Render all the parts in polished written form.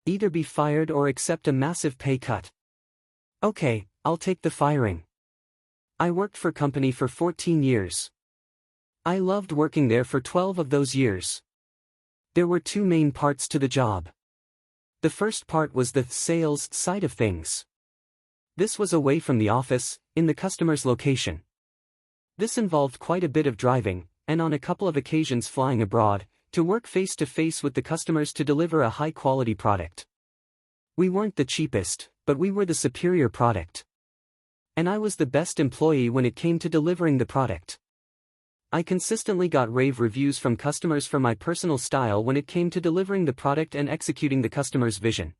Either be fired or accept a massive pay cut. Okay, I'll take the firing. I worked for company for 14 years. I loved working there for 12 of those years. There were two main parts to the job. The first part was the sales side of things. This was away from the office, in the customer's location. This involved quite a bit of driving, and on a couple of occasions flying abroad, to work face-to-face with the customers to deliver a high-quality product. We weren't the cheapest, but we were the superior product. And I was the best employee when it came to delivering the product. I consistently got rave reviews from customers for my personal style when it came to delivering the product and executing the customer's vision.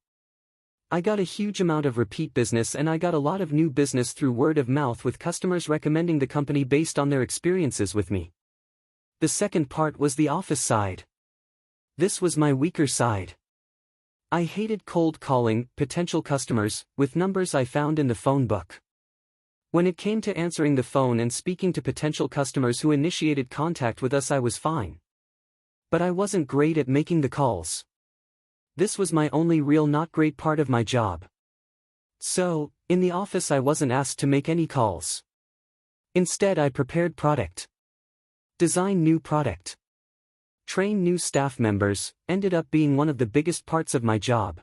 I got a huge amount of repeat business, and I got a lot of new business through word of mouth, with customers recommending the company based on their experiences with me. The second part was the office side. This was my weaker side. I hated cold calling potential customers with numbers I found in the phone book. When it came to answering the phone and speaking to potential customers who initiated contact with us, I was fine. But I wasn't great at making the calls. This was my only real not great part of my job. So, in the office I wasn't asked to make any calls. Instead, I prepared product. Design new product. Train new staff members, ended up being one of the biggest parts of my job.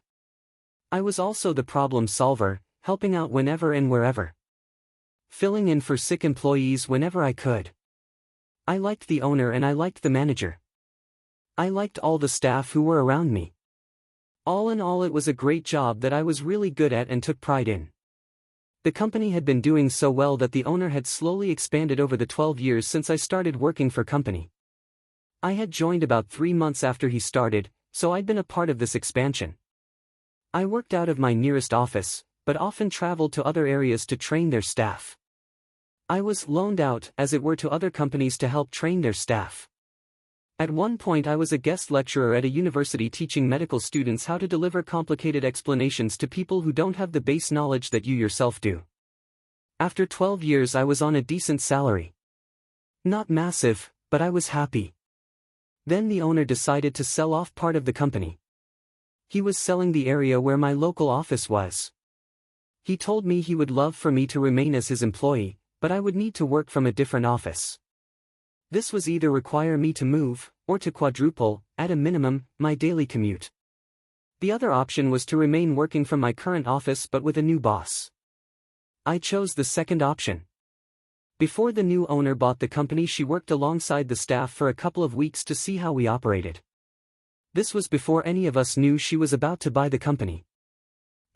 I was also the problem solver, helping out whenever and wherever. Filling in for sick employees whenever I could. I liked the owner and I liked the manager. I liked all the staff who were around me. All in all, it was a great job that I was really good at and took pride in. The company had been doing so well that the owner had slowly expanded over the 12 years since I started working for company. I had joined about 3 months after he started, so I'd been a part of this expansion. I worked out of my nearest office, but often traveled to other areas to train their staff. I was loaned out, as it were, to other companies to help train their staff. At one point I was a guest lecturer at a university teaching medical students how to deliver complicated explanations to people who don't have the base knowledge that you yourself do. After 12 years I was on a decent salary. Not massive, but I was happy. Then the owner decided to sell off part of the company. He was selling the area where my local office was. He told me he would love for me to remain as his employee, but I would need to work from a different office. This was either require me to move, or to quadruple, at a minimum, my daily commute. The other option was to remain working from my current office but with a new boss. I chose the second option. Before the new owner bought the company, she worked alongside the staff for a couple of weeks to see how we operated. This was before any of us knew she was about to buy the company.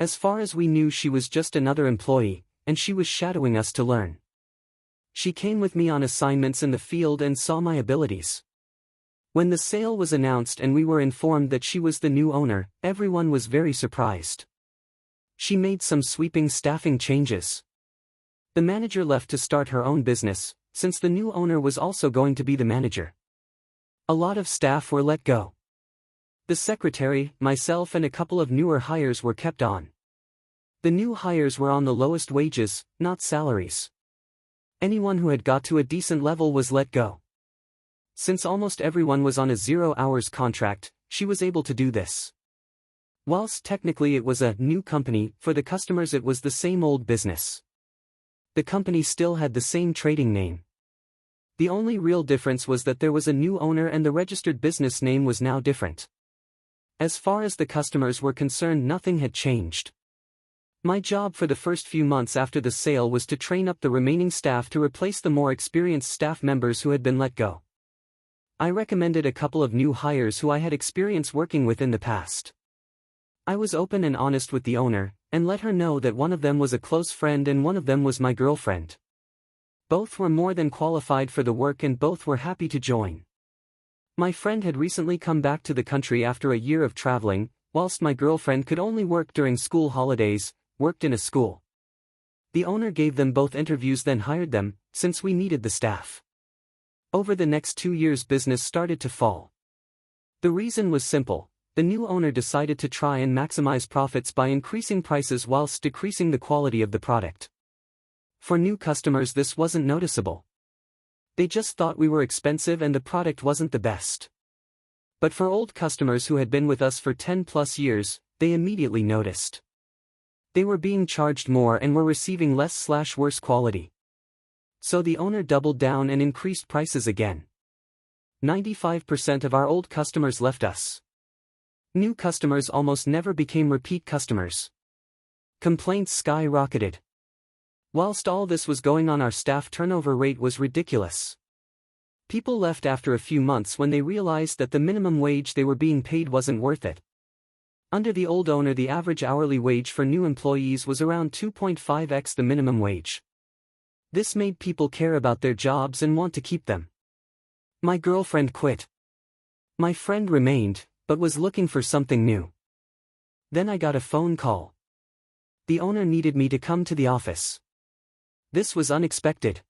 As far as we knew, she was just another employee, and she was shadowing us to learn. She came with me on assignments in the field and saw my abilities. When the sale was announced and we were informed that she was the new owner, everyone was very surprised. She made some sweeping staffing changes. The manager left to start her own business, since the new owner was also going to be the manager. A lot of staff were let go. The secretary, myself, and a couple of newer hires were kept on. The new hires were on the lowest wages, not salaries. Anyone who had got to a decent level was let go. Since almost everyone was on a 0-hours contract, she was able to do this. Whilst technically it was a new company, for the customers it was the same old business. The company still had the same trading name. The only real difference was that there was a new owner and the registered business name was now different. As far as the customers were concerned, nothing had changed. My job for the first few months after the sale was to train up the remaining staff to replace the more experienced staff members who had been let go. I recommended a couple of new hires who I had experience working with in the past. I was open and honest with the owner, and let her know that one of them was a close friend and one of them was my girlfriend. Both were more than qualified for the work and both were happy to join. My friend had recently come back to the country after a year of traveling, whilst my girlfriend could only work during school holidays, worked in a school. The owner gave them both interviews, then hired them, since we needed the staff. Over the next 2 years business started to fall. The reason was simple: the new owner decided to try and maximize profits by increasing prices whilst decreasing the quality of the product. For new customers this wasn't noticeable. They just thought we were expensive and the product wasn't the best. But for old customers who had been with us for 10+ years, They immediately noticed. They were being charged more and were receiving less/worse quality. So the owner doubled down and increased prices again. 95% of our old customers left us. New customers almost never became repeat customers. Complaints skyrocketed. Whilst all this was going on, our staff turnover rate was ridiculous. People left after a few months when they realized that the minimum wage they were being paid wasn't worth it. Under the old owner, the average hourly wage for new employees was around 2.5x the minimum wage. This made people care about their jobs and want to keep them. My girlfriend quit. My friend remained, but was looking for something new. Then I got a phone call. The owner needed me to come to the office. This was unexpected.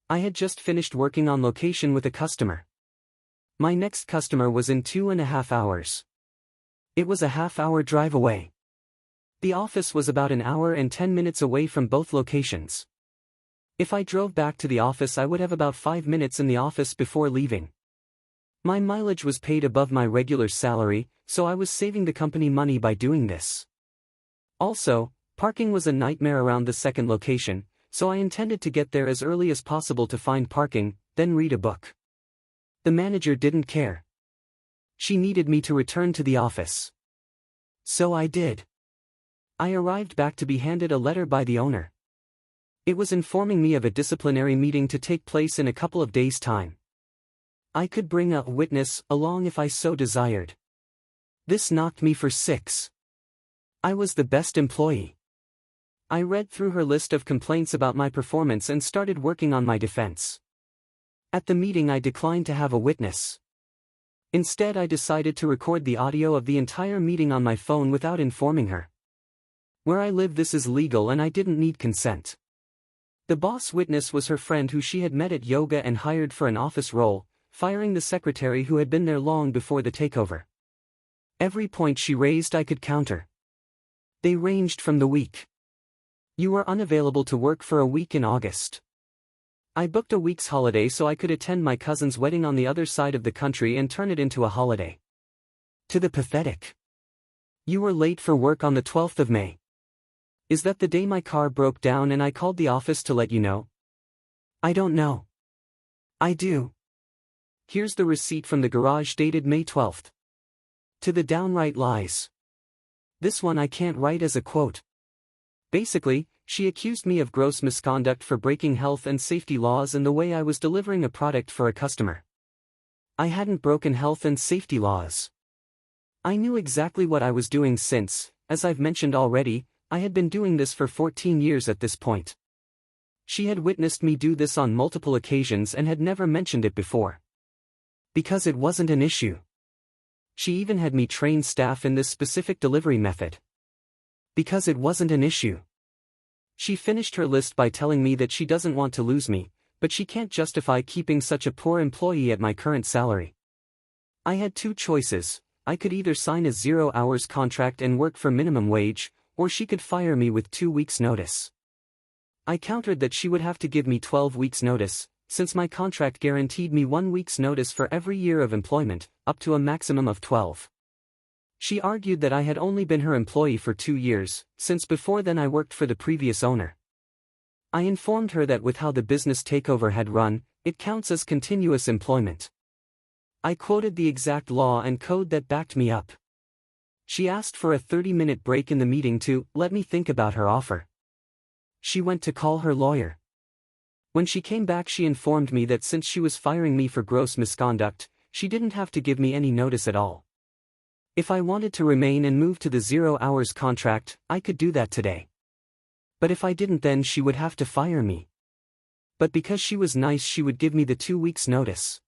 I had just finished working on location with a customer. My next customer was in 2.5 hours. It was a half-hour drive away. The office was about an hour and 10 minutes away from both locations. If I drove back to the office, I would have about 5 minutes in the office before leaving. My mileage was paid above my regular salary, so I was saving the company money by doing this. Also, parking was a nightmare around the second location, so I intended to get there as early as possible to find parking, then read a book. The manager didn't care. She needed me to return to the office. So I did. I arrived back to be handed a letter by the owner. It was informing me of a disciplinary meeting to take place in a couple of days' time. I could bring a witness along if I so desired. This knocked me for 6. I was the best employee. I read through her list of complaints about my performance and started working on my defense. At the meeting, I declined to have a witness. Instead, I decided to record the audio of the entire meeting on my phone without informing her. Where I live, this is legal and I didn't need consent. The boss witness was her friend who she had met at yoga and hired for an office role, firing the secretary who had been there long before the takeover. Every point she raised I could counter. They ranged from the week. You were unavailable to work for a week in August. I booked a week's holiday so I could attend my cousin's wedding on the other side of the country and turn it into a holiday. To the pathetic. You were late for work on the 12th of May. Is that the day my car broke down and I called the office to let you know? I don't know. I do. Here's the receipt from the garage dated May 12th. To the downright lies. This one I can't write as a quote. Basically, she accused me of gross misconduct for breaking health and safety laws in the way I was delivering a product for a customer. I hadn't broken health and safety laws. I knew exactly what I was doing since, as I've mentioned already, I had been doing this for 14 years at this point. She had witnessed me do this on multiple occasions and had never mentioned it before. Because it wasn't an issue. She even had me train staff in this specific delivery method. Because it wasn't an issue. She finished her list by telling me that she doesn't want to lose me, but she can't justify keeping such a poor employee at my current salary. I had 2 choices. I could either sign a 0-hours contract and work for minimum wage, or she could fire me with 2 weeks' notice. I countered that she would have to give me 12 weeks' notice, since my contract guaranteed me 1 week's notice for every year of employment, up to a maximum of 12. She argued that I had only been her employee for 2 years, since before then I worked for the previous owner. I informed her that with how the business takeover had run, it counts as continuous employment. I quoted the exact law and code that backed me up. She asked for a 30-minute break in the meeting to let me think about her offer. She went to call her lawyer. When she came back, she informed me that since she was firing me for gross misconduct, she didn't have to give me any notice at all. If I wanted to remain and move to the 0-hours contract, I could do that today. But if I didn't, then she would have to fire me. But because she was nice, she would give me the 2 weeks' notice.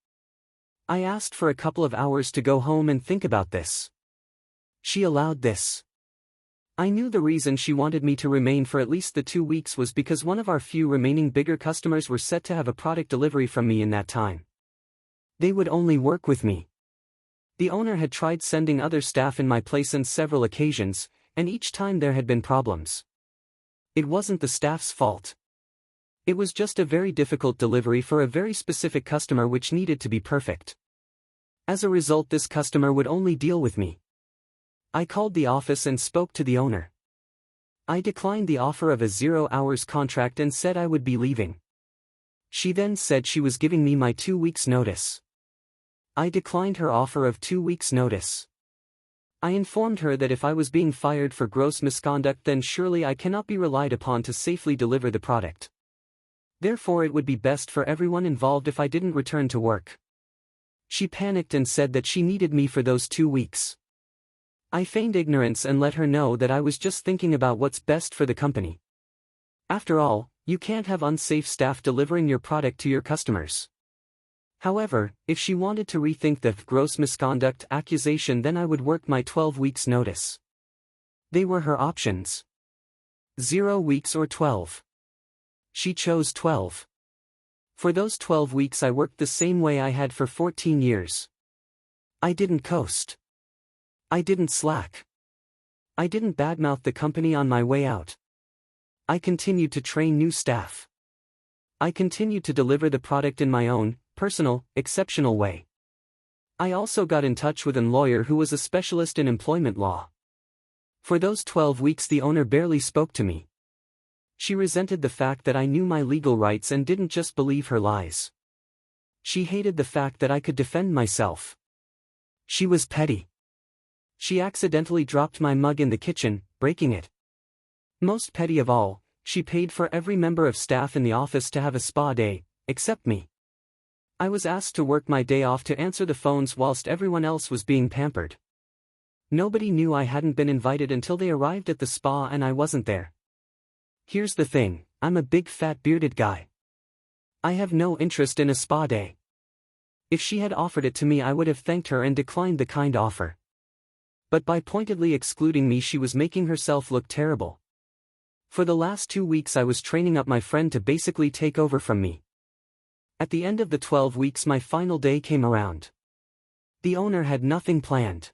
I asked for a couple of hours to go home and think about this. She allowed this. I knew the reason she wanted me to remain for at least the 2 weeks was because one of our few remaining bigger customers were set to have a product delivery from me in that time. They would only work with me. The owner had tried sending other staff in my place on several occasions, and each time there had been problems. It wasn't the staff's fault. It was just a very difficult delivery for a very specific customer which needed to be perfect. As a result, this customer would only deal with me. I called the office and spoke to the owner. I declined the offer of a 0-hours contract and said I would be leaving. She then said she was giving me my 2 weeks' notice. I declined her offer of 2 weeks' notice. I informed her that if I was being fired for gross misconduct, then surely I cannot be relied upon to safely deliver the product. Therefore it would be best for everyone involved if I didn't return to work. She panicked and said that she needed me for those 2 weeks. I feigned ignorance and let her know that I was just thinking about what's best for the company. After all, you can't have unsafe staff delivering your product to your customers. However, if she wanted to rethink the gross misconduct accusation, then I would work my 12 weeks notice. They were her options. 0 weeks or 12. She chose 12. For those 12 weeks I worked the same way I had for 14 years. I didn't coast. I didn't slack. I didn't badmouth the company on my way out. I continued to train new staff. I continued to deliver the product in my own, personal, exceptional way. I also got in touch with a lawyer who was a specialist in employment law. For those 12 weeks the owner barely spoke to me. She resented the fact that I knew my legal rights and didn't just believe her lies. She hated the fact that I could defend myself. She was petty. She accidentally dropped my mug in the kitchen, breaking it. Most petty of all, she paid for every member of staff in the office to have a spa day, except me. I was asked to work my day off to answer the phones whilst everyone else was being pampered. Nobody knew I hadn't been invited until they arrived at the spa and I wasn't there. Here's the thing, I'm a big fat bearded guy. I have no interest in a spa day. If she had offered it to me I would have thanked her and declined the kind offer. But by pointedly excluding me she was making herself look terrible. For the last 2 weeks I was training up my friend to basically take over from me. At the end of the 12 weeks my final day came around. The owner had nothing planned.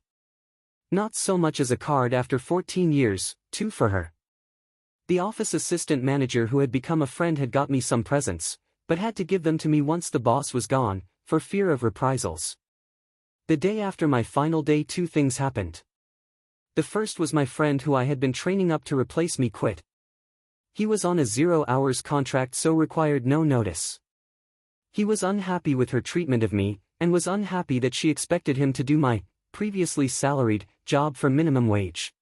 Not so much as a card after 14 years, 2 for her. The office assistant manager who had become a friend had got me some presents, but had to give them to me once the boss was gone, for fear of reprisals. The day after my final day 2 things happened. The first was my friend who I had been training up to replace me quit. He was on a 0-hours contract so required no notice. He was unhappy with her treatment of me, and was unhappy that she expected him to do my, previously salaried, job for minimum wage.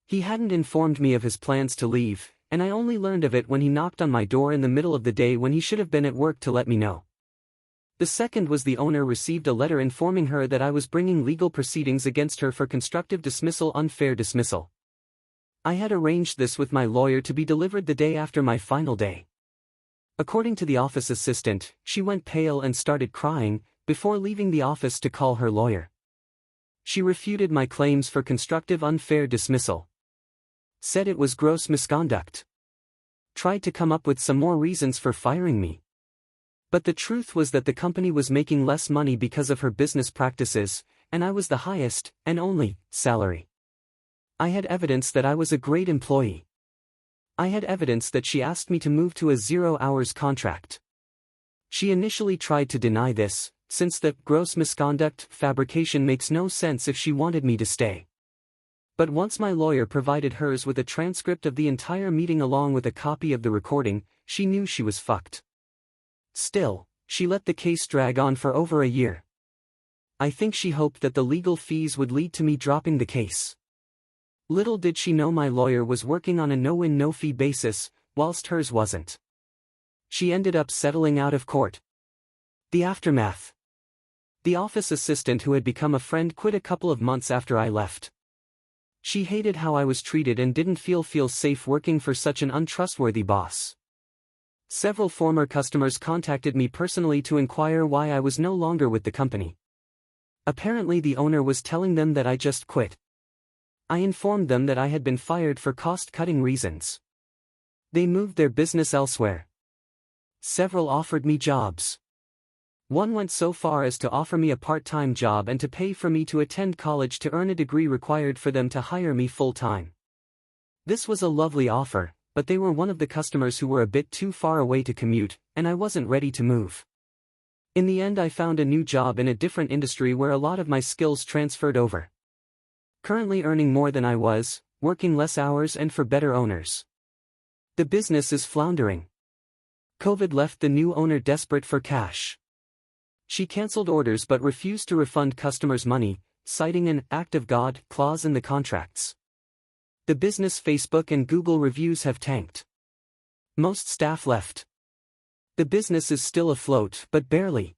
He hadn't informed me of his plans to leave, and I only learned of it when he knocked on my door in the middle of the day when he should have been at work to let me know. The second was the owner received a letter informing her that I was bringing legal proceedings against her for constructive dismissal, unfair dismissal. I had arranged this with my lawyer to be delivered the day after my final day. According to the office assistant, she went pale and started crying, before leaving the office to call her lawyer. She refuted my claims for constructive unfair dismissal. Said it was gross misconduct. Tried to come up with some more reasons for firing me. But the truth was that the company was making less money because of her business practices, and I was the highest, and only, salary. I had evidence that I was a great employee. I had evidence that she asked me to move to a 0-hours contract. She initially tried to deny this, since the gross misconduct fabrication makes no sense if she wanted me to stay. But once my lawyer provided hers with a transcript of the entire meeting along with a copy of the recording, she knew she was fucked. Still, she let the case drag on for over a year. I think she hoped that the legal fees would lead to me dropping the case. Little did she know my lawyer was working on a no-win no-fee basis, whilst hers wasn't. She ended up settling out of court. The aftermath. The office assistant who had become a friend quit a couple of months after I left. She hated how I was treated and didn't feel safe working for such an untrustworthy boss. Several former customers contacted me personally to inquire why I was no longer with the company. Apparently the owner was telling them that I just quit. I informed them that I had been fired for cost-cutting reasons. They moved their business elsewhere. Several offered me jobs. One went so far as to offer me a part-time job and to pay for me to attend college to earn a degree required for them to hire me full-time. This was a lovely offer, but they were one of the customers who were a bit too far away to commute, and I wasn't ready to move. In the end I found a new job in a different industry where a lot of my skills transferred over. Currently earning more than I was, working less hours and for better owners. The business is floundering. COVID left the new owner desperate for cash. She cancelled orders but refused to refund customers' money, citing an "act of God" clause in the contracts. The business Facebook and Google reviews have tanked. Most staff left. The business is still afloat, but barely.